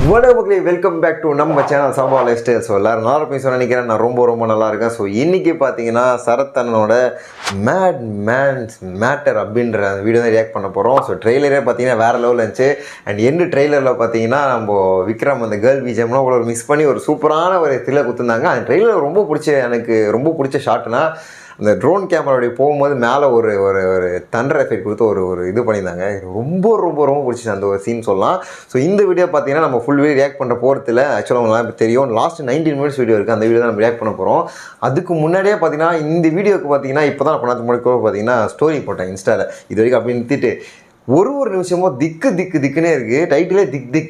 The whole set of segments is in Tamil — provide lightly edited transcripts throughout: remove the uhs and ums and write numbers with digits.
வணக்கம், வெல்கம் பேக் டு நம்ம சேனல் சபா லைஃப் ஸ்டைல். ஸோ எல்லோரும் நல்லா இருப்பீங்க நினைக்கிறேன். நான் ரொம்ப நல்லா இருக்கேன். ஸோ இன்றைக்கி பார்த்தீங்கன்னா சரத் அண்ணனோட மேட் மேன்ஸ் மேட்டர் அப்படின்ற அந்த வீடியோ தான் ரியாக்ட் பண்ண போகிறோம். ஸோ ட்ரெய்லரே பார்த்தீங்கன்னா வேறு லெவலில் இருந்துச்சு. அண்ட் எண்டு ட்ரெய்லரில் பார்த்தீங்கன்னா நம்ம விக்ரம் அந்த கேர்ள் பிஜிஎம்லாம் ஒரு மிக்ஸ் பண்ணி ஒரு சூப்பரான ஒரு த்ரில்லர் கொடுத்துருந்தாங்க. அந்த ட்ரெய்லர் எனக்கு ரொம்ப பிடிச்ச ஷாட்னா அந்த ட்ரோன் கேமராவுடைய போகும்போது மேலே ஒரு ஒரு ஒரு தண்டர் எஃபெக்ட் கொடுத்து ஒரு இது பண்ணியிருந்தாங்க. ரொம்ப பிடிச்சிச்சு அந்த ஒரு சீன் சொல்லலாம். ஸோ இந்த வீடியோ பார்த்தீங்கன்னா நம்ம ஃபுல் வீடியோ ரியாக்ட் பண்ணுற போகிறதுல ஆக்சுவலாக உங்களுக்கு இப்போ தெரியும். லாஸ்ட் 19 மினிட்ஸ் வீடியோ இருக்குது. அந்த வீடியோ தான் நம்ம ரியாக்ட் பண்ண போகிறோம். அதுக்கு முன்னாடியே பார்த்தீங்கன்னா இந்த வீடியோக்கு பார்த்தீங்கன்னா இப்போ தான் பண்ணாத முன்னாடி பார்த்தீங்கன்னா ஸ்டோரி போட்டேன் இன்ஸ்டாவில். இது வரைக்கும் அப்படி நிறுத்திட்டு ஒரு நிமிஷமும் திக்குன்னே இருக்குது. டைட்டிலே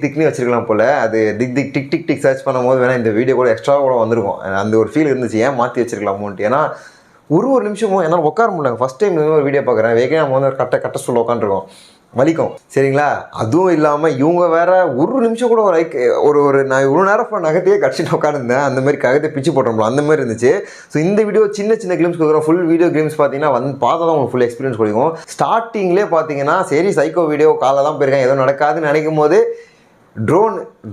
திக்னே வச்சிருக்கலாம் போல். அது டிக் சர்ச் பண்ணும்போது வேணால் இந்த வீடியோ கூட எக்ஸ்ட்ரா கூட வந்திருக்கும். அந்த ஒரு ஃபீல் இருந்துச்சு, ஏன் மாற்றி வச்சிருக்கலாமோன்ட்டு. ஏன்னா ஒரு நிமிஷமும் என்னால் உட்கார முடியல. ஃபஸ்ட் டைம் ஒரு வீடியோ பார்க்குறேன். வேகமாக நம்ம வந்து கட்ட சொல்ல உட்காந்துருக்கோம், வலிக்கும் சரிங்களா. அதுவும் இல்லாமல் இவங்க வேறு ஒரு நிமிஷம் கூட ஒரு நான் இவ்வளோ நேரம் நகத்தையே கடிச்சிட்டு உட்காந்துருந்தேன். அந்த மாதிரி ககத்தை பிச்சு போட்டோம்ல அந்த மாதிரி இருந்துச்சு. ஸோ இந்த வீடியோ சின்ன கிளிம்ஸ் கொடுக்குறோம். ஃபுல் வீடியோ கிளிம்ஸ் பார்த்தீங்கன்னா பார்த்தா தான் உங்களுக்கு ஃபுல் எக்ஸ்பீரியன்ஸ் கொடுக்கும். ஸ்டார்டிங்லேயே பார்த்தீங்கன்னா சரி சைக்கோ வீடியோ காலைல தான் போயிருக்கேன், ஏதோ நடக்காதுன்னு நினைக்கும் போது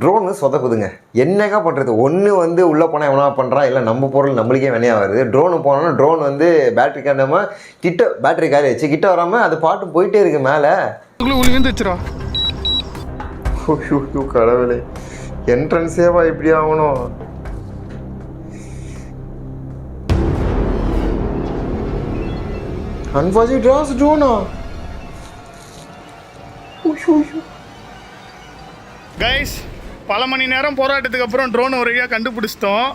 ட்ரோனு சொதப்புதுங்க. என்னங்க பண்ணுறது? ஒன்று வந்து உள்ளே போனால் எவனா பண்ணுறான், இல்லை நம்ம பொருள் நம்மளுக்கே வினையாக வருது. ட்ரோனு போனோன்னா ட்ரோன் வந்து பேட்டரி காண்டாமல் பேட்டரி காலி வச்சு கிட்ட வராமல் அது பாட்டு போயிட்டே இருக்குது மேலே. கடவுளே, என்ட்ரன்ஸேவா இப்படி ஆகணும்? அன்பார்ச்சுனேட் ட்ராஸ் ட்ரோனா. கைஸ், பல மணி நேரம் போராட்டத்துக்கு அப்புறம் ட்ரோன் ஒரு வழியாக கண்டுபிடிச்சிட்டோம்.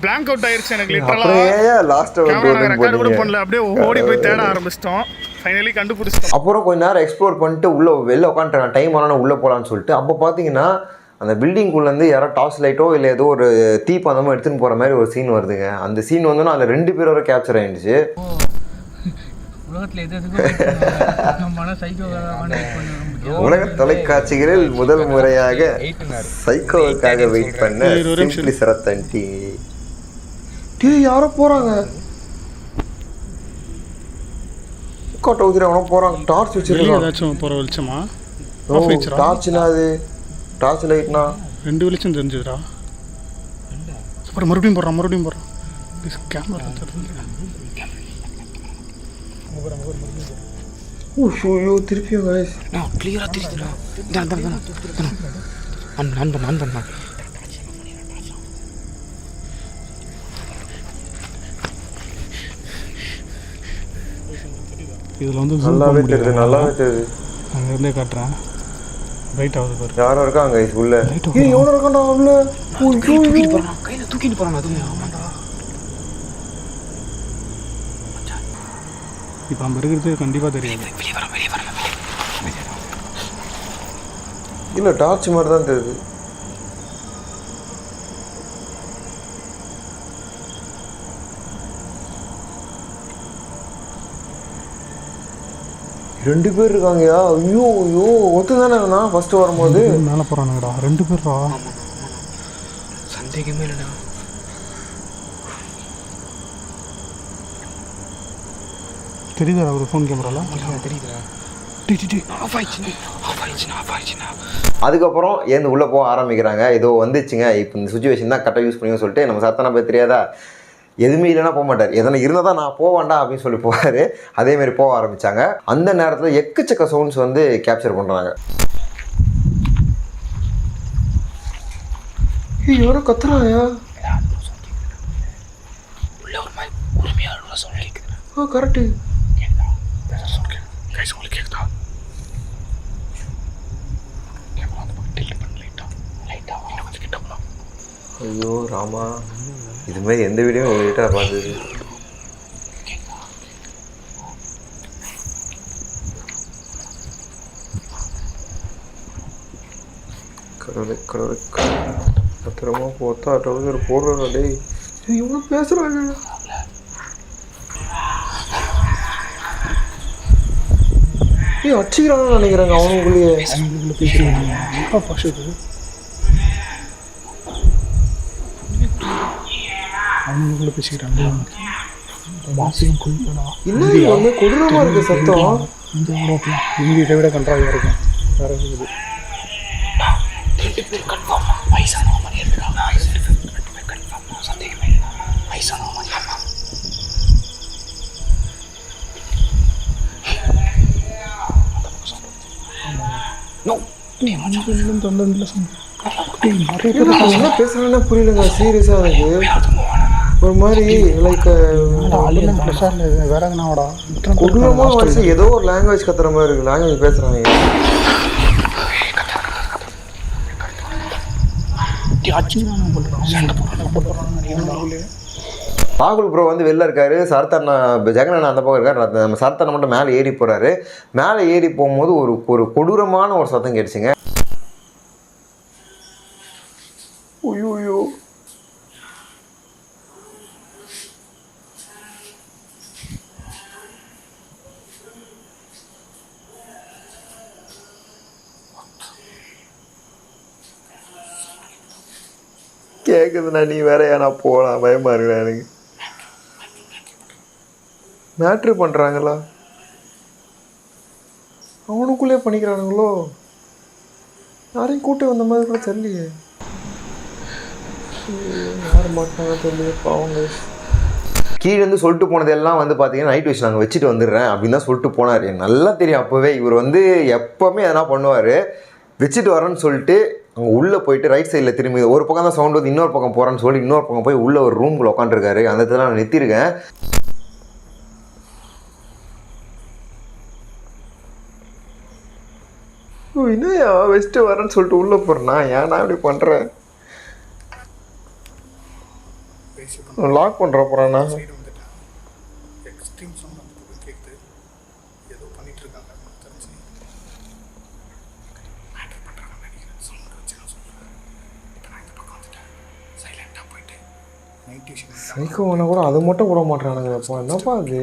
பிளாங்க் அவுட் ஆயிடுச்சு எனக்கு லிட்டரலாக. ரெக்கார்ட் கூட பண்ணல, அப்படியே ஓடி போய் தேட ஆரம்பிச்சிட்டோம். ஃபைனலி கண்டுபிடிச்சிட்டோம். அப்புறம் கொஞ்ச நேரம் எக்ஸ்ப்ளோர் பண்ணிட்டு வெளில உட்காந்துட்டேன். டைம் ஆனால் உள்ளே போகலான்னு சொல்லிட்டு. அப்போ பார்த்தீங்கன்னா அந்த பில்டிங்குள்ளேருந்து யாரோ டார்ச் லைட்டோ இல்லை ஏதோ ஒரு தீப்பந்தமோ எடுத்துன்னு போகிற மாதிரி ஒரு சீன் வருதுங்க. அந்த சீன் வந்தோன்னா அதில் 2 பேரோட கேப்சர் ஆகிடுச்சு. உலக தொலைக்காட்சிகளில் முதல் முறையாக சைக்கோவுக்காக வெயிட் பண்ண சிம்பிளி சரத் டீ யாரோ போறாங்க. போறாங்க. டார்ச் வச்சிருக்காங்க. டார்ச்னா அது டார்ச் லைட்னா 2 வெளிச்சம் தெரிஞ்சுதுடா. மறுபடியும் போடுறான். கேமரா திருப்பியும் கிளியரா தெரியுதுடா. இதில் வந்து நல்லாவே தெரியுது. அங்கேருந்தே காட்டுறேன். ரைட் ஆகுது பாரு. யாரும் இருக்காங்க உள்ள. எவ்வளோ இருக்காண்டா உள்ள? கையில் தூக்கிட்டு போகிறான். அதுவும் ஆமாண்டா. இப்போ நம்ம இருக்கிறது கண்டிப்பாக தெரியாது. இல்லை டார்ச் மாதிரி தான் தெரியுது. ரெண்டு பேர் இருக்காங்கயா. ஐயோ ஒத்து தானே ஃபர்ஸ்ட் வரும்போது மேலே போகிறானுங்கடா. 2 பேர்டா. சந்தேகமே இல்லைடா. தெரியுதா ஒரு ஃபோன் கேமராலாம்? தெரியுதுடா. அதுக்கப்புறம் ஏந்து உள்ளே போக ஆரம்பிக்கிறாங்க. ஏதோ வந்துச்சுங்க, இப்போ இந்த சுச்சுவேஷன் தான் கரெக்டாக யூஸ் பண்ணுங்கன்னு சொல்லிட்டு நம்ம சத்தனா போய் தெரியாதா, எதுவுமே இல்லைன்னா போக மாட்டார். எதனா இருந்தால் தான் நான் போவேண்டா அப்படின்னு சொல்லி போவார். அதேமாரி போக ஆரம்பித்தாங்க. அந்த நேரத்தில் எக்கச்சக்க சவுண்ட்ஸ் வந்து கேப்சர் பண்ணுறாங்க. யாரோ கத்துறாயா? கரெக்டு. ஐயோ ராமா, இது மாதிரி எந்த வீடியோ உங்கள்கிட்ட பார்த்தது. கடவுளை பத்திரமா போத்தா டவுசர் போடுறா. டேய் இவங்க பேசுறாங்க. அடிச்சுக்கிறான்னு நினைக்கிறாங்க அவனுக்குள்ளேயே. அவங்களுக்குள்ள பேசிக்கிறாங்க. இல்லை கொடூரமாக இருக்குது சத்தம். இதை விட கன்றாவியாக இருக்கும். வேறு இருக்குது. கன்ஃபார்ம் வயசானவ மாதிரி இருக்காங்க. கன்ஃபார்ம் சந்தேகமே இல்லை. வயசானவ மாதிரி இருக்காங்க. நோ நீ மச்சான் தொண்டல என்ன பேசுறேன்னா புரியலங்க. சீரியஸாக எனக்கு ஒரு மாதிரி லைக் வேற எதுனாடா கொடூரமான வருஷம் ஏதோ ஒரு லாங்குவேஜ் கத்துற மாதிரி இருக்கு. லாங்குவேஜ் பேசுறாங்க. ராகுல் ப்ரோ வந்து வெளில இருக்காரு. சரத்தண்ணா ஜெகனண்ணா அந்த பக்கம் இருக்காரு. நம்ம சரத்தண்ணா மட்டும் மேலே ஏறி போறாரு. மேலே ஏறி போகும்போது ஒரு கொடூரமான ஒரு சத்தம் கேட்டுச்சுங்க. ஐயோ கேட்குதுண்ணா. நீ வேற ஏன்னா போகலாம். பயமா இருக்குண்ணா எனக்கு. மேட்ரு பண்ணுறாங்களா? அவனுக்குள்ளே பண்ணிக்கிறானுங்களோ? யாரையும் கூட்டி வந்த மாதிரி கூட தெரியலையே. யார் மாட்டாங்க தெரியல. அவங்க கீழேருந்து சொல்லிட்டு போனதெல்லாம் வந்து பார்த்தீங்கன்னா நைட் விஷ் நாங்கள் வச்சுட்டு வந்துடுறேன் அப்படின்னு தான் சொல்லிட்டு போனார். எனக்கு நல்லா தெரியும் அப்போவே இவர் வந்து எப்போவுமே எதனா பண்ணுவார். வச்சுட்டு வரேன்னு சொல்லிட்டு அங்கே உள்ளே போயிட்டு ரைட் சைடில் திரும்பி ஒரு பக்கம் தான் சவுண்ட் வந்து இன்னொரு பக்கம் போகிறேன்னு சொல்லி இன்னொரு பக்கம் போய் உள்ளே ஒரு ரூம்குள்ளே உட்காந்துருக்காரு. அந்த இடத்துல நான் நிறுத்திருக்கேன். இன்னும் வச்சுட்டு வரேன்னு சொல்லிட்டு உள்ளே போகிறேன்னா ஏன்னா இப்படி பண்ணுறேன்? லாக் பண்ணுற போகிறாண்ணா. சைக்கோவனை கூட அது மட்டும் விட மாட்டானுங்க. அப்போ என்னப்பா அது?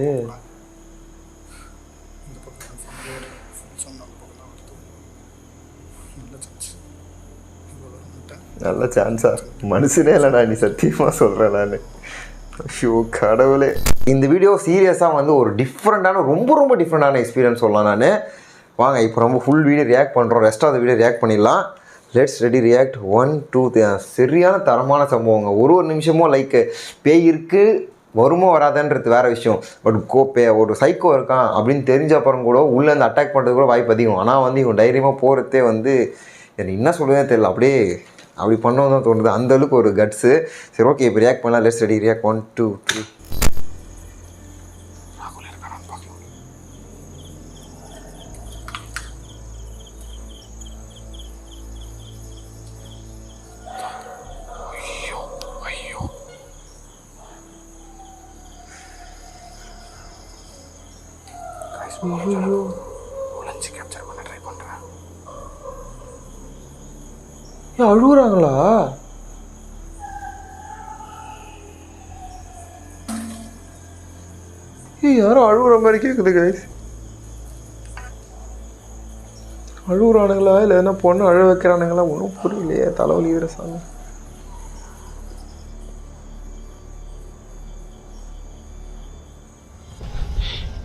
நல்ல சான்ஸா? மனுஷனே இல்லைண்ணா நீ, சத்தியமாக சொல்கிறேன் நான். ஷோ கடவுளே. இந்த வீடியோ சீரியஸாக வந்து ஒரு டிஃப்ரெண்ட்டான ரொம்ப டிஃப்ரெண்ட்டான எக்ஸ்பீரியன்ஸ் சொல்லலாம் நான். வாங்க இப்போ ரொம்ப ஃபுல் வீடியோ ரியாக்ட் பண்ணுறோம். Rest of the video react பண்ணிடலாம். லெட்ஸ் ரெடி ரியாக்ட் 1 2 சரியான தரமான சம்பவங்க. ஒரு நிமிஷமும் லைக் பேய் இருக்குது வருமோ வராதுன்றது வேறு விஷயம். பட் ஒரு சைக்கோ இருக்கான் அப்படின்னு தெரிஞ்ச அப்புறம் கூட உள்ளே வந்து அட்டாக் பண்ணுறது கூட வாய்ப்பு அதிகம். ஆனால் வந்து இவன் தைரியமாக போகிறதே வந்து எனக்கு என்ன சொல்லுறதே தெரியல. அப்படியே அப்படி பண்ணவும் தான் தோணுது. அந்தளவுக்கு ஒரு கட்ஸு. சரி ஓகே இப்போ ரியாக்ட் பண்ணலாம். Let's ready react 1 2 3. அழுகுறாங்களா? யாரும் அழுகுற மாதிரி கேட்குது கைஸ். அழுகுறானுங்களா இல்லை என்ன பொண்ணு அழ வைக்கிறானுங்களா? ஒன்றும் புரியலையே. தலைவலி இருக்கிற சாமி.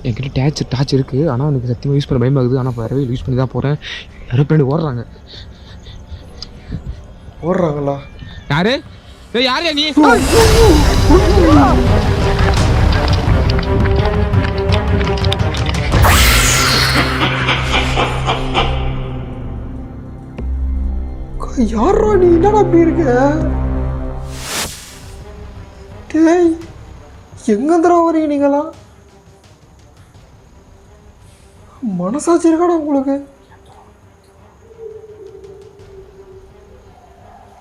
என்கிட்ட டார்ச் இருக்குது. ஆனால் எனக்கு சத்தியமாக யூஸ் பண்ண பயமாகுது. ஆனால் வரவே யூஸ் பண்ணி தான் போகிறேன். யாரும் பின்னாடி ஓடுறாங்களா? யாரு யாரையா நீ? யாரா நீ? என்னடா அப்படி இருக்க? டேய் எங்கேந்திரா வரீங்க நீங்களா? மனசாட்சி இருக்காடா உங்களுக்கு?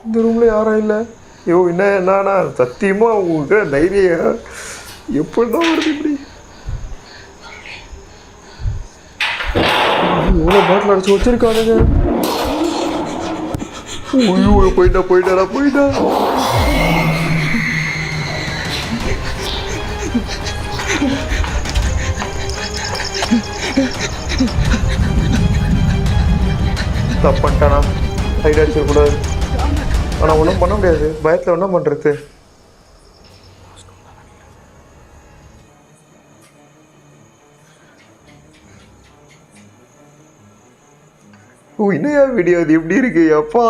இந்த ரூமில் யாரும் இல்லை. ஐயோ என்னண்ணா சத்தியமாக உங்களுக்கு தைரியம் எப்படிதான் வருது இப்படி? எவ்வளோ பாட்டில் அடிச்சு வச்சிருக்கானுங்க. ஐயோ போயிட்டாடா. தப்பான்ட்டானா? சைடு அடிச்சிடக்கூடாது. ஆனால் ஒன்றும் பண்ண முடியாது. பயத்தில் என்ன பண்ணுறது? இன்னையா வீடியோ அது எப்படி இருக்கு? அப்பா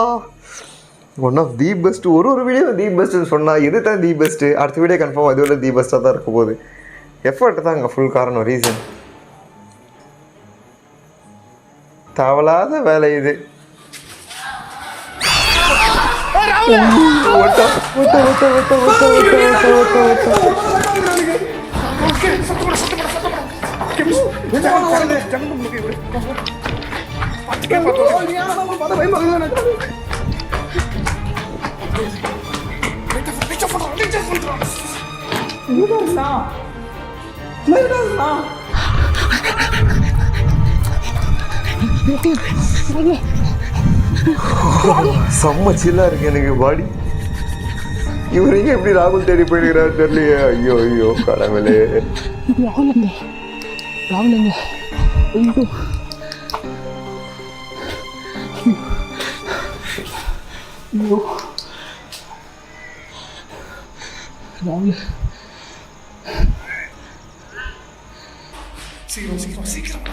ஒன் ஆஃப் தி பெஸ்ட். ஒரு வீடியோ தி பெஸ்ட்டுன்னு சொன்னால் எது தான் தி பெஸ்ட்டு, அடுத்த வீடியோ கன்ஃபார்ம் அதுவில் தி பெஸ்ட்டாக தான் இருக்க போகுது. எஃபர்ட் தான் அங்கே ஃபுல் காரணம், ரீசன். தேவையில்லாத வேலை இது. செம்ம சில்லாக இருக்கு எனக்கு பாடி. இவரையும் எப்படி ராகுல் தேடி போயிடுகிறாரு தெரியலையே. ஐயோ ஐயோ கடவுளே. ராகுலங்க ஐயோ ஐயோ ராகுல் சீக்கிரம்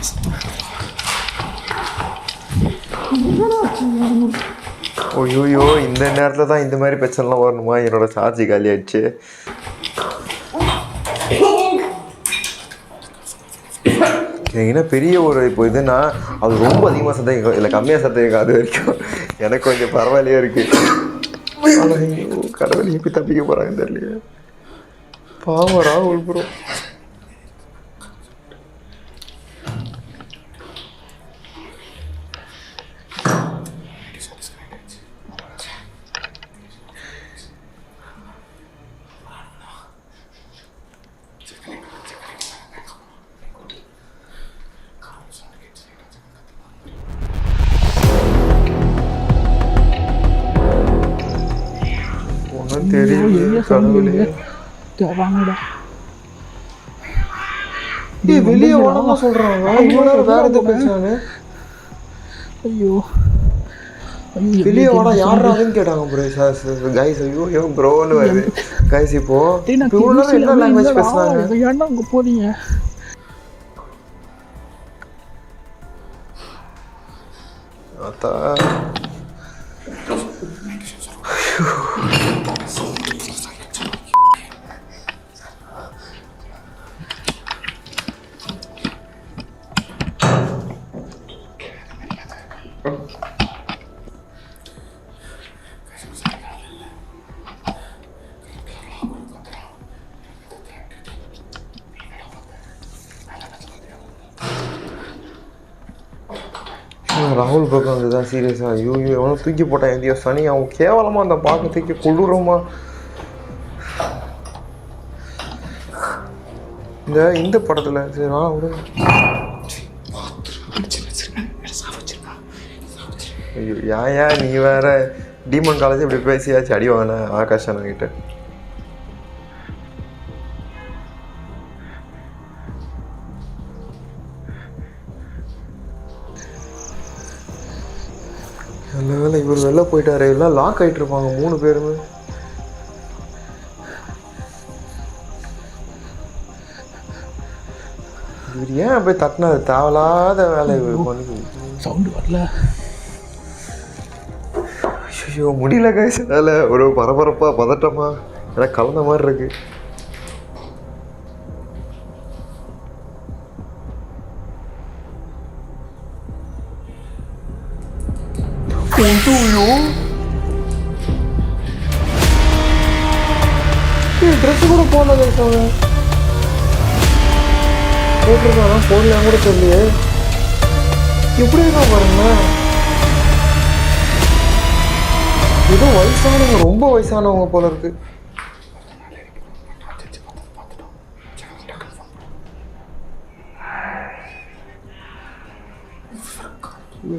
ஐயோ இந்த நேரத்தில் தான் இந்த மாதிரி பிரச்சனைலாம் வரணுமா? என்னோட சார்ஜ் காலி ஆயிடுச்சு. ஏன்னா பெரிய ஒரு இப்போ இதுன்னா அது ரொம்ப அதிகமாக சத்தம் கேட்கும், இல்லை கம்மியாக சத்தம் கேட்கும். அது வரைக்கும் எனக்கு கொஞ்சம் பரவாயில்லையே இருக்குது. ஆனால் ஐயோ கடவுள் எப்படி தப்பிக்க போகிறாங்க தெரியலையே. பாவம் ராகுல் ப்ரோ. வெளியே ஓடமா சொல்றாங்க. வேற எது பேசுறானு? ஐயோ வெளியே ஓட யாராதுன்னு கேட்டாங்க ப்ரோ. கைஸ் ஐயோ ப்ரோன்னு வருது. கைஸ் இப்போ என்ன லாங்குவேஜ் பேசுறாங்க? ஏன்னா அங்கே போறீங்க? அத்தா ராகுல் பக்கம் வந்துதான் சீரியஸாக. ஐயோ எவனோ தூக்கி போட்டான் எந்தியோ சனி. அவன் கேவலமாக அந்த பாக்க தூக்கி கொள்ளுறோமா? இந்த படத்தில் சரி நான் விடு. ஐயோ ஏன் நீ வேற டீமன் காலேஜ் இப்படி பேசியாச்சு அடி வாங்கின ஆகாஷ் அண்ணன்கிட்ட. நல்ல வேலை இவர் வெளில போயிட்டாரு, எல்லாம் லாக் ஆகிட்டு இருப்பாங்க 3 பேருமே. இவர் ஏன் போய் தட்டினாரு? தேவையில்லாத வேலை இவர் பண்ணி. சவுண்டு வரல. ஐயோ முடியல கைஸ். வேலை ஒரு பரபரப்பா பதட்டமா எனக்கு கலந்த மாதிரி இருக்கு. ட்ரெஸ் கூட போடல கைஸ். போட்டிருக்கானா போடலாம் கூட தெரியலையே. எப்படி இருக்கா பாருங்க. ஏதோ வயசானவங்க, ரொம்ப வயசானவங்க போல இருக்கு.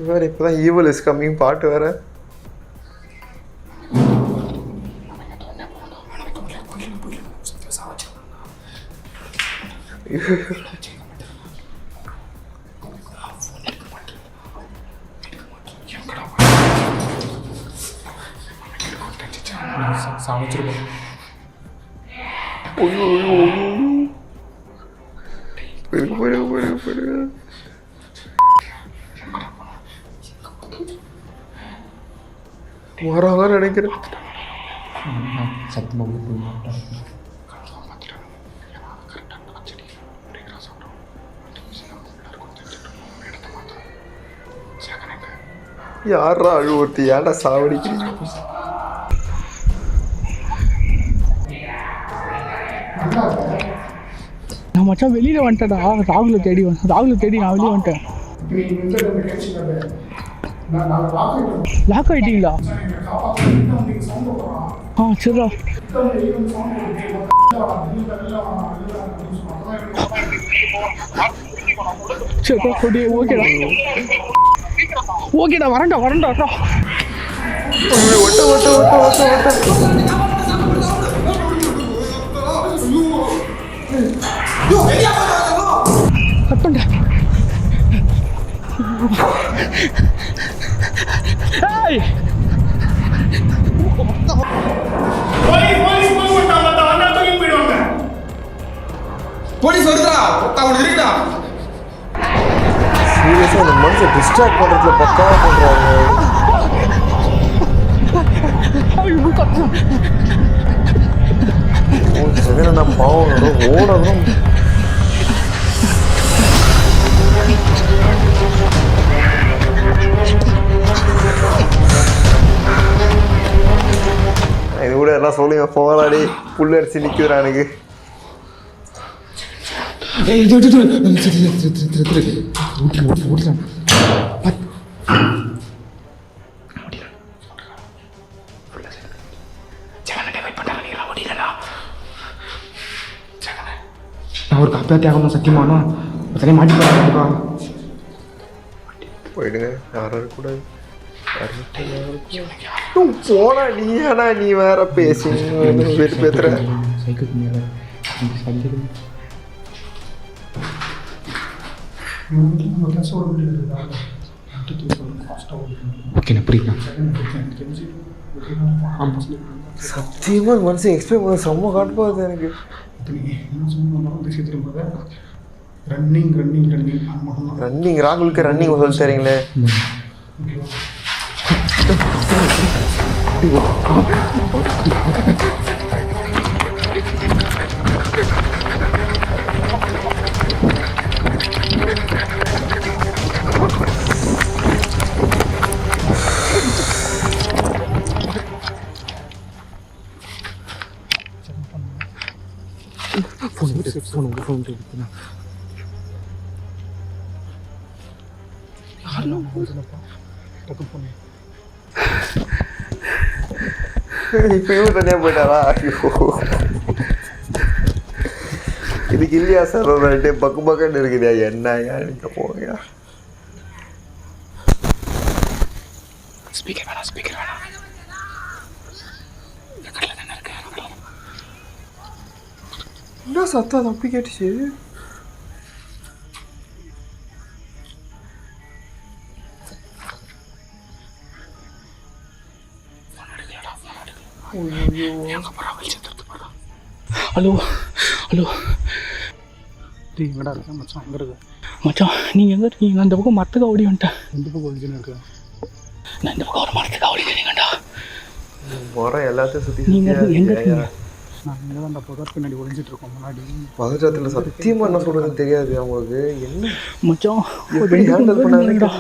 வேற இப்பதான் ஈவல் இஸ் கம்மிங் பாட்டு வேற. சமைச்சிருக்கோம். வராங்க நினைக்கிறேன். சத்தியமாக யாரா அழுவத்தி ஏன்டா சாவடிக்கிறீங்க? நான் மச்சான் வெளியில் வந்துட்டேன்டா. ராகுலை தேடி நான் வெளியே வந்துட்டேன். லாக் ஆகிட்டீங்களா? சரிடா. சரி ஓகேடா வரேன்டா. கட்டண்டா. போலீஸ் வருதா? தெரியுதா? சீரியஸாக அந்த மனுஷன் டிஸ்ட்ராக்ட் பண்ணுறதுல பக்காவாக பண்ணுறாங்க. நான் பாவம் ஓடணும். இது கூட எல்லாம் சொல்லுங்க, போராடி புல்லரிச்சு நிற்குதுடா எனக்கு. நான் ஒரு காப்பியாக தேவையான சத்தியமானோ அதே மாட்டி போயிருக்கா. போயிடுங்க, யாரும் இருக்கக்கூடாது. போனா நீ ஏன்னா நீ வேற பேசி பேசுற. சைக்கிள் மேலே சத்தியமா மனுஷன் எக்ஸ்பிளைன் பண்ண செம்ம காட்டுப்பாது எனக்கு. ரன்னிங் ராகுலுக்கு ரன்னிங் சொல்லி தரீங்களே. இப்பயும் தனியா போயிட்டாரா? இதுக்கு இல்லையா சார் ஒரு ரெண்டு பக்குன்னு இருக்குதா? என்னையா நீங்க போங்க. ஸ்பீக்கர் வேணாம். என்ன சத்தம் அப்படி கேட்டுச்சு? ஹலோ எங்கடா இருக்கேன் மச்சான்? அங்கே இருக்கு மச்சான். நீங்கள் எங்கே இருக்கீங்க? நான் இந்த பக்கம் மரத்துக்கு ஓடி வந்துட்டேன். எந்த பக்கம் ஒழிச்சுன்னு இருக்கேன்? நான் இந்த பக்கம் ஒரு மரத்துக்கு ஓடி இருக்கீங்கடா. மரம் எல்லாத்தையும் சுற்றி நீங்கள் எங்கே இருக்கீங்க? நான் இங்கே தான் அந்த புதர் பின்னாடி ஒழிஞ்சிட்டு இருக்கோம். முன்னாடி பதற்றத்தில் சத்தியமாக என்ன சொல்கிறதுன்னு தெரியாது அவங்களுக்கு. என்ன மச்சான் ஹேண்டில் பண்ணாங்கடா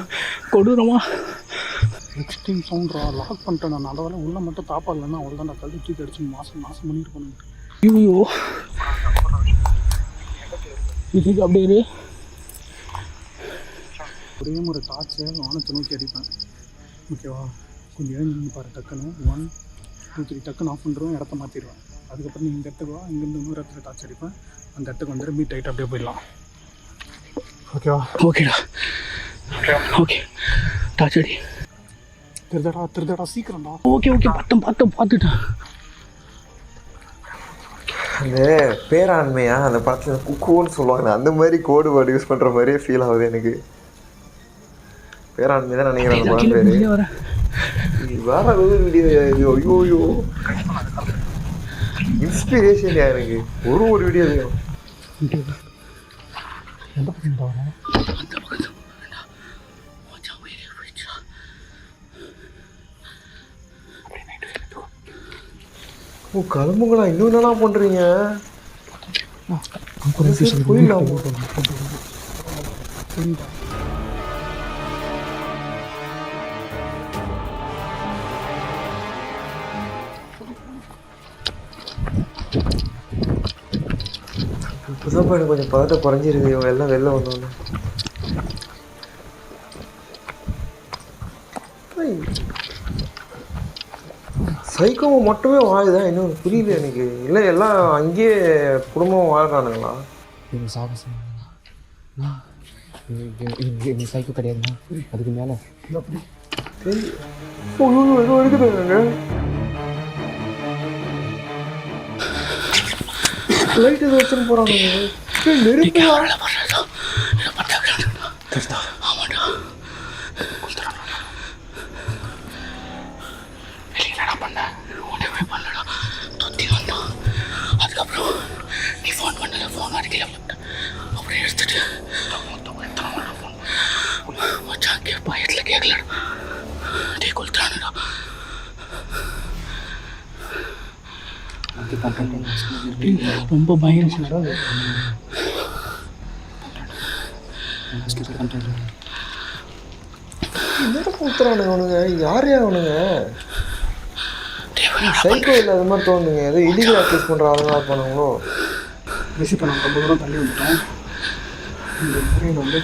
கொடூரமா எக்ஸ்ட்ரீம் சவுண்ட்ரா. லாக் பண்ணிட்டேன் நான். அதை உள்ளே மட்டும் தாப்பா இல்லைன்னா அவ்வளோ தான். நான் கல்வி தூக்கி அடிச்சு மாதம் பண்ணிட்டு போனேன். ஐயோ இதுக்கு அப்படியே ஒரே ஒரு டார்ச்சை வானத்தை நோக்கி அடிப்பேன். ஓகேவா? கொஞ்சம் எழுந்து பாரு. டக்குன்னு 1 2 3 டக்குன்னு ஆஃப் பண்ணுறோம், இடத்த மாற்றிடுவேன். அதுக்கப்புறம் நீ இந்த இடத்துக்கு வா. இங்கேருந்து இன்னொரு இடத்துல டார்ச் அடிப்பேன். அந்த இடத்துக்கு வந்துட்டு மீட் ஆகிட்டு அப்படியே போயிடலாம். ஓகேவா? ஓகேடா. ஓகே டார்ச் அடி. திருதடா சீக்கிரம்டா. ஓகே பார்த்துட்டேன். அந்த பேராண்மையா அந்த படத்தில் குக்குன்னு சொல்லுவாங்க, அந்த மாதிரி கோடு வேர்டு யூஸ் பண்ணுற மாதிரியே ஃபீல் ஆகுது எனக்கு. பேராண்மை தான் நினைக்கிறேன் அந்த படம் பேர். வேற வீடியோ ஐயோ இன்ஸ்பிரேஷன் எனக்கு ஒரு வீடியோ வேணும். ஓ கிளம்புங்களா, இன்னும் என்னலாம் பண்ணுறீங்க? போயிடலாம். இப்போதான் எனக்கு கொஞ்சம் பதத்தை குறைஞ்சிருக்கு, இவங்க எல்லாம் வெளில வந்தோன்னு. சைக்கோவை மட்டுமே வாழுதான், இன்னும் புரியல எனக்கு. இல்லை எல்லாம் அங்கேயே குடும்பம் வாழ்றானுங்களா? இது சாகசம் சைக்கோ கிடையாதுண்ணா, அதுக்கு மேலே ஏதோ இருக்குதுங்க. லைட் எது வச்சுன்னு போகிறாங்க. நெருப்பு அதுக்கப்புறம் நீ ஃபோன் பண்ணல, ஃபோன் அடிக்கல, அப்புறம் எடுத்துட்டு மச்சான் பயத்தில் கேட்கல டே கொளுத்துறானுடா. ரொம்ப பயம். நேரம் கொடுத்துறானுங்க அவனுங்க. யார் அவனுங்க? சைக்கோ இல்லை, அது மாதிரி தோணுங்க. ஏதோ இலீகல் ஆக்டிவிஸ் பண்ணுற ஆளுங்களா இருப்பானுங்களோ. இப்போ நாங்கள் ரொம்ப தூரம் தள்ளி வந்துட்டோம். இந்த முறையில் வந்து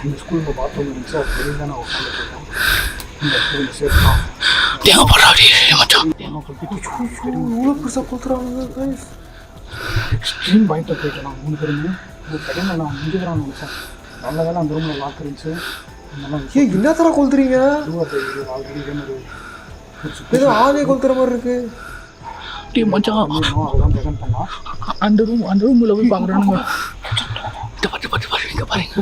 இந்த ஸ்கூலில் பாத்ரூம் இருந்துச்சு, அது வெளியே தான் நான் உட்காந்துருக்கோம். இந்த ஸ்கூலில் சேர்த்தான் இவ்வளோ பெருசாக கொடுத்துறானுங்க. எக்ஸ்ட்ரீம் பயத்தை போயிட்டேன் நான் 3 பேருமே. ஒரு செகண்டில் நான் முடிஞ்சுக்கிறான்னு நினச்சேன். நல்ல வேலை அந்த ரூமில் லாக் இருந்துச்சு. ஏன் என்ன தர கொளுத்துறீங்க? ஆல்ரெடி இதே மாதிரி ஏதோ ஆளே கொளுத்துற மாதிரி இருக்கு. மச்சான் அதெல்லாம் ப்ரெசென்ட் பண்ணலாம். அந்த ரூமில் போய் பார்க்குறானுங்க. பாரு இங்கே பாருங்க.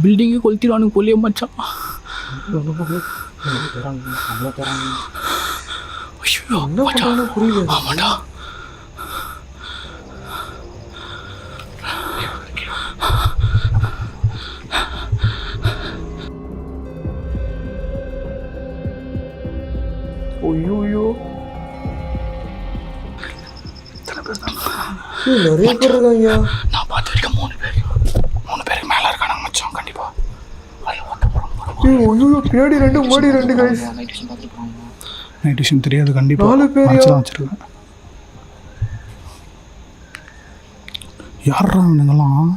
பில்டிங்கே கொளுத்திடுவானுங்க போலியே மச்சான். புரியல. ஆமாண்டா. ஐயோ நிறைய பேர் இருக்காங்க. நான் பார்த்து வரைக்கும் 3 பேருக்கு மேலே இருக்கானுங்க மச்சான். கண்டிப்பா பின்னாடி 2 முன்னாடி 2 கைஸ். நைட் விஷயம் தெரியாது. கண்டிப்பாக 4 பேர் வச்சிருக்கேன். யாரா அவனுங்கெல்லாம்?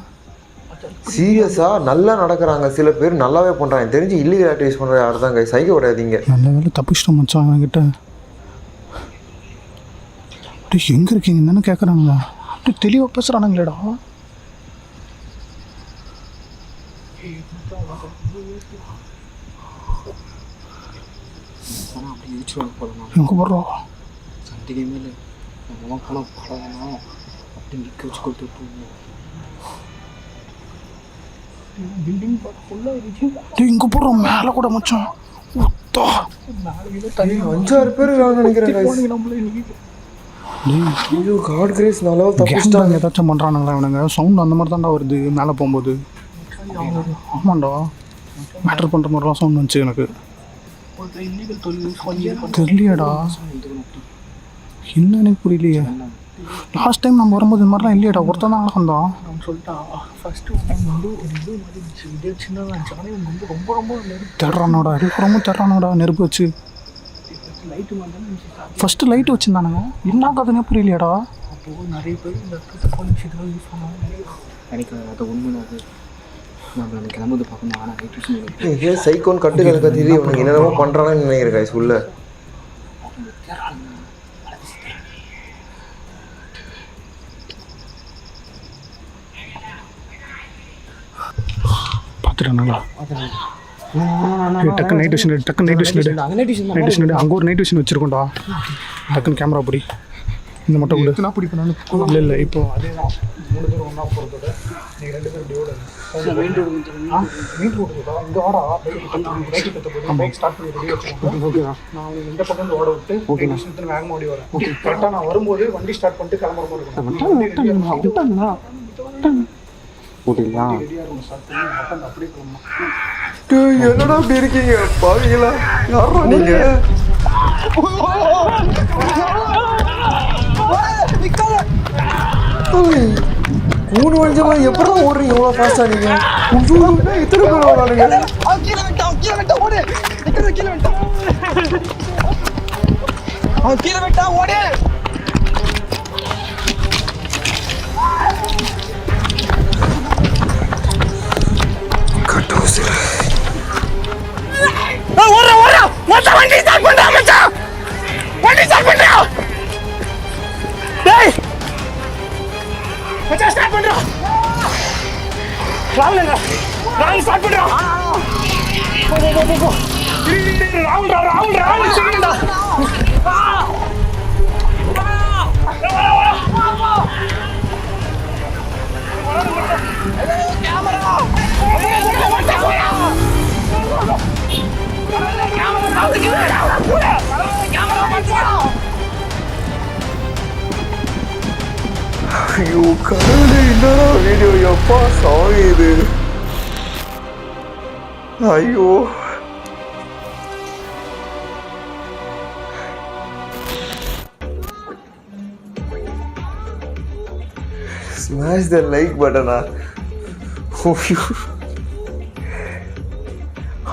சீரியஸா நல்லா நடக்கிறாங்க. சில பேர் நல்லாவே பண்றாங்க. தெரிஞ்சு இல்லீகல் ஆக்டிவிட்டிஸ் பண்ற யார் தான் கைஸ். சைக்கோ விடாதீங்க. நல்ல வேலை தப்பிச்சிட்டோம் மச்சான். அவன்கிட்ட எங்கே இருக்கீங்க என்னன்னு கேட்குறானுங்க. அப்படியே தெளிவாக பேசுகிறானுங்களேடா. எங்கே போடுறோம்? சந்தேகமே இல்லை. நம்ம போனால் படம்னா அப்படி நிற்க வச்சு கொடுத்துட்டு பில்டிங் ஃபுல்லாக இருந்துச்சு. இங்கே போடுறோம் மேலே கூட மச்சான். 5-6 பேர் நினைக்கிறேன் கைஸ். ஐயோ காட் கிரேஸ் நல்லா தப்பிச்சிட்டாங்க. ஏதாச்சும் பண்ணுறானுங்களா இவனுங்க? சவுண்ட் அந்த மாதிரி தான்டா வருது மேலே போகும்போது. ஆமாண்டா, மேட்டர் பண்ணுற மாதிரிலாம் சவுண்ட் வந்துச்சு எனக்கு. தெரியலையாடா, என்ன எனக்கு புரியலையே. லாஸ்ட் டைம் நம்ம வரும்போது இந்த மாதிரிலாம் இல்லையாடா. ஒருத்தன் தான் வந்தான். தேடுறானோடா, ரொம்ப தேடுறானோடா நெருப்பு வச்சு. ஃபஸ்ட்டு லைட்டு வச்சுருந்தானுங்க. என்ன கதைனே புரியலையாடா. அப்போது நிறைய பேர் இந்த விஷயத்தில் யூஸ் பண்ணுவாங்க. எனக்கு அது உண்மை. அது நம்ம எனக்கு கிளம்புது பார்க்கணும். ஆனால் நைட் விஷயம் ஏன் சைக்கோன்னு கட்டுக்கதை கத்திட்டு இவனுக்கு என்னென்னமோ பண்ணுறாங்கன்னு நினைக்கிறேன் கைஸ். உள்ள பார்த்துட்டானுங்களா? டக்குன்னு நைட் விஷன் அங்கே ஒரு நைட் விஷன் வச்சுருக்கோண்டா. டக்குன்னு கேமரா பிடி. இந்த மட்டும் கூட நான் பிடிப்பேன். இல்லை இப்போ அதே தான் 3 பேர் ஒன்றா போகிறதோட நீங்கள் 2 பேர் டியோட மெயின் ரோடு இங்கே வாடா. பைக் ஸ்டார்ட் பண்ணி ரெடி வச்சுக்கோங்க. ஓகேண்ணா. நான் அவங்க இந்த பக்கம் ஓட விட்டு ஓகே விஷயத்தில் வேகமாக ஓடி வரேன். ஓகே கரெக்டாக நான் வரும்போது வண்டி ஸ்டார்ட் பண்ணிட்டு கிளம்புற மாதிரி இருக்கும். போட்டுங்களா? என்னடா அப்படி இருக்கீங்க பாவீங்களா? யாரா நீங்க? மூணு வஞ்சமா எப்படா ஓடுறீங்க இவ்வளோ ஃபாஸ்டா நீங்க? இத்தனை பேர் ஓடானுங்க. ஐயோ கடவுளே, என்னடா வீடியோ எப்பா சாமி இது. ஐயோ ஸ்மாஷ் த லைக் பட்டனா.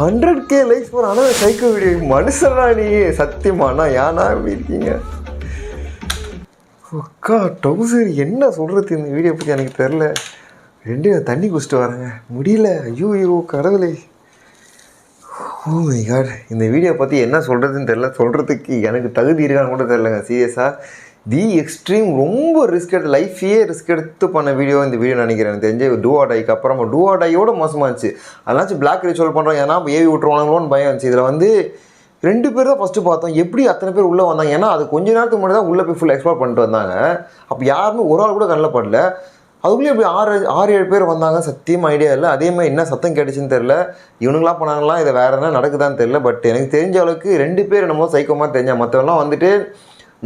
100K லைக்ஸ் போற ஆனால் சைக்கோ வீடியோ மனுஷனா நீ? சத்தியமாண்ணா ஏன்னா இப்படி இருக்கீங்க? அக்கா டவுசர் என்ன சொல்கிறது இந்த வீடியோ பற்றி எனக்கு தெரில. ரெண்டு தண்ணி குடிச்சிட்டு வரேங்க, முடியல. ஐயோ கடவுளே, ஓ மை காட். இந்த வீடியோ பற்றி என்ன சொல்கிறதுன்னு தெரில, சொல்கிறதுக்கு எனக்கு தகுதி இருக்கான்னு கூட தெரிலங்க. சீரியஸாக தி எக்ஸ்ட்ரீம் ரொம்ப ரிஸ்க் எடுத்து, லைஃபையே ரிஸ்க் எடுத்து பண்ண வீடியோ இந்த வீடியோ நினைக்கிறேன். எனக்கு தெரிஞ்சு டூ ஆர் டைக்கு அப்புறமா டூ ஆர் டையோட மோசமாக இருந்துச்சு. அதனாச்சும் பிளாக் ரிச்சுவல் பண்ணுறோம், ஏன்னா ஏவி விட்டுருவாங்களோன்னு பயம் இருந்துச்சு. இதில் வந்து 2 பேர் தான் ஃபஸ்ட்டு பார்த்தோம். எப்படி அத்தனை பேர் உள்ளே வந்தாங்க? ஏன்னா அது கொஞ்ச நேரத்துக்கு முன்னாடி தான் உள்ளே போய் ஃபுல் எக்ஸ்ப்ளோர் பண்ணிட்டு வந்தாங்க. அப்போ யாருமே ஒரு ஆள் கூட கண்ணில் படல. அதுக்குள்ளேயே இப்படி 6-7 பேர் வந்தாங்க. சத்தியம் ஐடியா இல்லை. அதே மாதிரி என்ன சத்தம் கேட்டுச்சுன்னு தெரில. இவனுங்களாம் பண்ணாங்களா, இதை வேறு என்ன நடக்குதான்னு தெரில. பட் எனக்கு தெரிஞ்ச அளவுக்கு 2 பேர் என்னமோ சைக்கோமாக தெரிஞ்சால், மற்றவெல்லாம் வந்துட்டு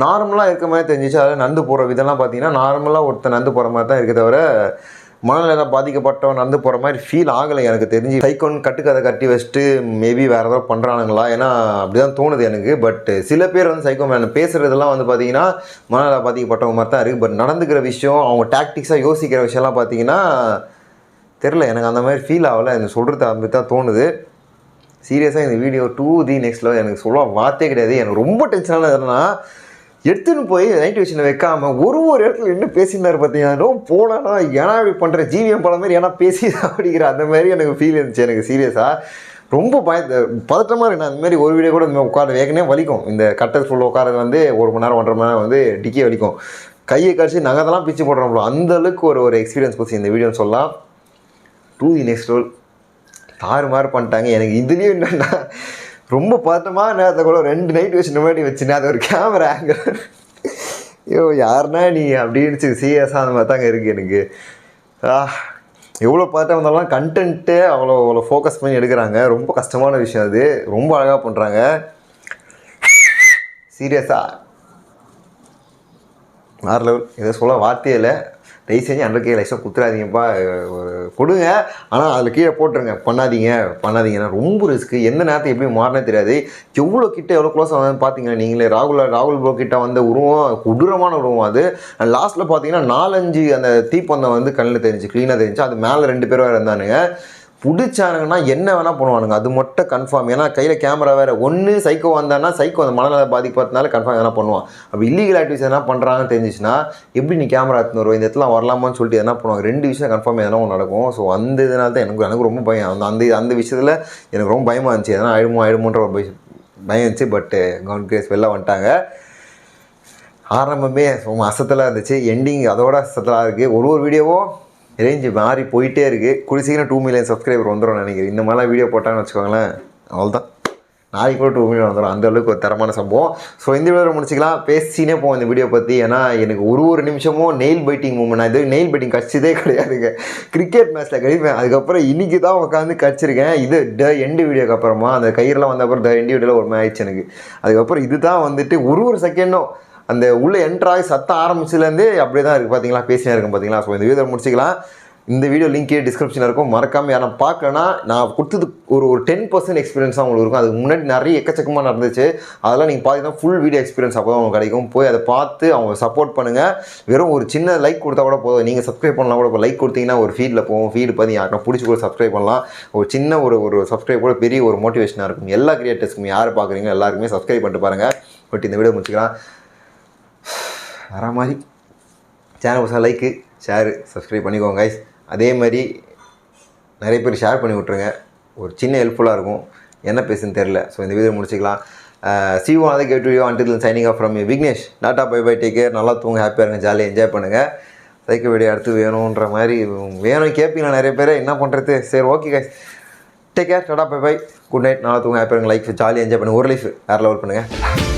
நார்மலாக இருக்க மாதிரி தெரிஞ்சிச்சு. அதாவது நந்து போகிற விதம்லாம் பார்த்தீங்கன்னா நார்மலாக ஒருத்தர் நந்து போகிற மாதிரி தான் இருக்க தவிர மனநிலை பாதிக்கப்பட்டவன் நடந்து போகிற மாதிரி ஃபீல் ஆகலை எனக்கு தெரிஞ்சு. சைக்கோன் கட்டுக்கதை கட்டி வச்சுட்டு மேபி வேறு ஏதாவது பண்ணுறானுங்களா, ஏன்னா அப்படி தான் தோணுது எனக்கு. பட் சில பேர் வந்து சைக்கோ மேன் பேசுகிறதெல்லாம் வந்து பார்த்தீங்கன்னா மனநிலை பாதிக்கப்பட்டவங்க மாதிரி தான் இருக்குது. பட் நடந்துக்கிற விஷயம், அவங்க டாக்டிக்ஸாக யோசிக்கிற விஷயம்லாம் பார்த்தீங்கன்னா தெரில, எனக்கு அந்த மாதிரி ஃபீல் ஆகலை. எனக்கு சொல்கிறது அப்படி தான் தோணுது. சீரியஸாக இந்த video to the next level. எனக்கு சொல்ல வார்த்தையே கிடையாது. எனக்கு ரொம்ப டென்ஷனானது என்னன்னா, எடுத்துன்னு போய் நைட் விஷயம் வைக்காமல் ஒரு இடத்துல என்ன பேசினார் பார்த்தீங்கன்னா, போனானா ஏன்னா இப்படி பண்ணுற ஜிவிஎம் படம் மாதிரி ஏன்னா பேசி அப்படிங்கிற அந்த மாதிரி எனக்கு ஃபீல் இருந்துச்சு. எனக்கு சீரியஸாக ரொம்ப பதட்டமாக இருக்கு. நான் அந்த மாதிரி ஒரு வீடியோ கூட இந்த உட்கார வேகனே வலிக்கும். இந்த கட்டர் ஃபுல் உட்காரது வந்து 1 மணி நேரம் 1.5 மணி நேரம் வந்து டிக்கே வலிக்கும். கையை கடிச்சு நகத்தெல்லாம் பிச்சு போடுறோம்ல, அந்தளவுக்கு ஒரு எக்ஸ்பீரியன்ஸ் போச்சு இந்த வீடியோன்னு சொல்லலாம். டூ தி நெக்ஸ்ட் லெவல் தாறுமாறு பண்ணிட்டாங்க. எனக்கு இதுலேயும் என்னென்னா ரொம்ப பதட்டமாக நேரத்தை கூட 2 நைட் வச்சு முன்னாடி வச்சுன்னா அது ஒரு கேமரா ஆங்கிள். ஐயோ யாருன்னா நீ அப்படின்னு சீரியஸாக அந்த மாதிரி தாங்க இருக்குது எனக்கு. எவ்வளோ பதட்டம் வந்தாலும் கண்டென்ட்டு அவ்வளோ ஃபோக்கஸ் பண்ணி எடுக்கிறாங்க. ரொம்ப கஷ்டமான விஷயம் அது. ரொம்ப அழகாக பண்ணுறாங்க சீரியஸாக. வேறு லெவல். இதை சொல்ல வார்த்தையே இல்லை. தயவு செஞ்சு 100K லைக்ஸாக குத்துறாதீங்கப்பா, கொடுங்க. ஆனால் அதில் கீழே போட்டுருங்க, பண்ணாதீங்கன்னா ரொம்ப ரிஸ்க்கு. எந்த நேரத்தை எப்படி மாறினே தெரியாது. எவ்வளோ கிட்ட எவ்வளோ க்ளோஸாக வந்து பார்த்தீங்கன்னா நீங்களே ராகுல் ப்ரோ கிட்ட வந்த உருவம் கொடூரமான உருவம் அது. லாஸ்ட்டில் பார்த்தீங்கன்னா 4-5 அந்த தீப்பந்தம் வந்து கண்ணில் தெரிஞ்சு க்ளீனாக தெரிஞ்சு. அது மேலே 2 பேர் வேறு இருந்தானுங்க. பிடிச்சானுங்கன்னா என்ன வேணால் பண்ணுவானுங்க, அது மட்டும் கன்ஃபார்ம். ஏன்னா கையில் கேமரா வேறு. ஒன்று சைக்கோ வந்தான்னா சைக்கோ அந்த மனநல பாதிப்பதுனால கன்ஃபார்ம் எதனா பண்ணுவான். அப்போ இல்லீகல் ஆக்டிவிட்டிஸ் எதனா பண்ணுறாங்கன்னு தெரிஞ்சிச்சுன்னா எப்படி நீ கேமரா எடுத்துன்னு வருவோம், இந்த இடத்துல வரலாமான்னு சொல்லிட்டு எதனா பண்ணுவாங்க. 2 விஷயம் கன்ஃபார்ம் எதனா ஒன்று நடக்கும். ஸோ அந்த இதனால தான் எனக்கு ரொம்ப பயம். அந்த விஷயத்தில் எனக்கு ரொம்ப பயமாக இருந்துச்சு. எதனா ஆயிடுமோன்ற ஒரு பயம் இருந்துச்சு. பட்டு கவுண்ட் கிரேஸ் வெளில வந்துட்டாங்க. ஆரம்பமே ரொம்ப அசத்தலாக இருந்துச்சு, எண்டிங் அதோட அசத்தலாக இருக்குது. ஒரு வீடியோவும் ரேஞ்சு மாறி போயிட்டே இருக்குது. குடிச்சிங்கன்னா 2 மில்லியன் சப்ஸ்கிரைபர் வந்துடும் நினைக்கிறேன். இந்த மாதிரிலாம் வீடியோ போட்டாங்கன்னு வச்சுக்கோங்களேன், அவ்வளோதான். நாளைக்கு கூட 2 மில்லியன் வந்துடும். அந்தளவுக்கு ஒரு தரமான சம்பவம். ஸோ இந்த வீடியோ முடிச்சிக்கலாம். பேசினே போவோம் இந்த வீடியோ பற்றி. ஏன்னா எனக்கு ஒரு நிமிஷமும் நெயில் பைட்டிங் மூமெண்ட். நான் இது நெயில் பைட்டிங் கடிச்சதே கிடையாதுங்க. கிரிக்கெட் மேட்ச்சில் கடிப்பேன். அதுக்கப்புறம் இன்றைக்கி தான் உட்காந்து கடிச்சிருக்கேன். இது எண்டு வீடியோக்கு அப்புறமா அந்த கயிறெல்லாம் வந்த அப்புறம் எண்டு வீடியோவில் ஒரு மாதிரி ஆயிடுச்சு எனக்கு. அதுக்கப்புறம் இது தான் வந்துட்டு ஒரு செகண்டும் அந்த உள்ளே என்ட்ராகி சத்தம் ஆரம்பிச்சுலேருந்தே அப்படியே தான் இருக்குது. பார்த்தீங்களா, பேசினே இருக்கும் பார்த்தீங்களா. ஸோ இந்த வீடியோ முடிச்சிக்கலாம். இந்த வீடியோ லிங்க்கே டிஸ்கிரிப்ஷனில் இருக்கும். மறக்காமல் யாரும் பார்க்கலன்னா நான் கொடுத்தது ஒரு 10% எக்ஸ்பீரியன்ஸாக உங்களுக்கு இருக்கும். அதுக்கு முன்னாடி நிறைய எக்கச்சக்கமாக நடந்துச்சு. அதெல்லாம் நீங்கள் பார்த்தீங்கன்னா ஃபுல் வீடியோ எக்ஸ்பீரியன்ஸ் அப்போ தான் உங்களுக்கு கிடைக்கும். போய் அதை பார்த்து அவங்க சப்போர்ட் பண்ணுங்கள். வெறும் ஒரு சின்ன லைக் கொடுத்தா கூட போதும். நீங்கள் சப்ஸ்கிரைப் பண்ணலாம் கூட. இப்போ லைக் கொடுத்தீங்கன்னா ஒரு ஃபீடில் போகும். ஃபீடு பார்த்து யாருன்னா பிடிச்சி கூட சப்ஸ்கிரைப் பண்ணலாம். ஒரு சின்ன ஒரு சப்ஸ்கிரைப் கூட பெரிய ஒரு மோட்டிவேஷனாக இருக்கும். எல்லா கிரியேட்டர்ஸ்க்கும் யார் பார்க்குறீங்க எல்லாருக்குமே சப்ஸ்கிரைப் பண்ணிட்டு பாருங்கள். பட் இந்த வீடியோ முடிச்சுக்கலாம். வர மாதிரி சேனல் பசங்க லைக்கு ஷேரு சப்ஸ்கிரைப் பண்ணிக்கோங்க கைஸ். அதே மாதிரி நிறைய பேர் ஷேர் பண்ணி விட்ருங்க. ஒரு சின்ன ஹெல்ப்ஃபுல்லாக இருக்கும். என்ன பேசுன்னு தெரில. ஸோ இந்த வீடியோ முடிச்சுக்கலாம். see you on the get video until then signing off from me Vignesh. Tata bye bye, take care. நல்லா தூங்க, ஹாப்பியாக இருங்க, ஜாலியாக என்ஜாய் பண்ணுங்கள். சைக்கிள் வீடியோ அடுத்து வேணுன்ற மாதிரி வேணும் கேட்பீங்களா நிறைய பேர், என்ன பண்ணுறது. சரி okay guys, take care, tata bye bye, good night. நல்லா தூங்க, ஹாப்பியாக இருங்க, லைஃப் ஜாலியாக என்ஜாய் பண்ணுங்கள். ஒரு லைஃப் வேறு லெவல் பண்ணுங்கள்.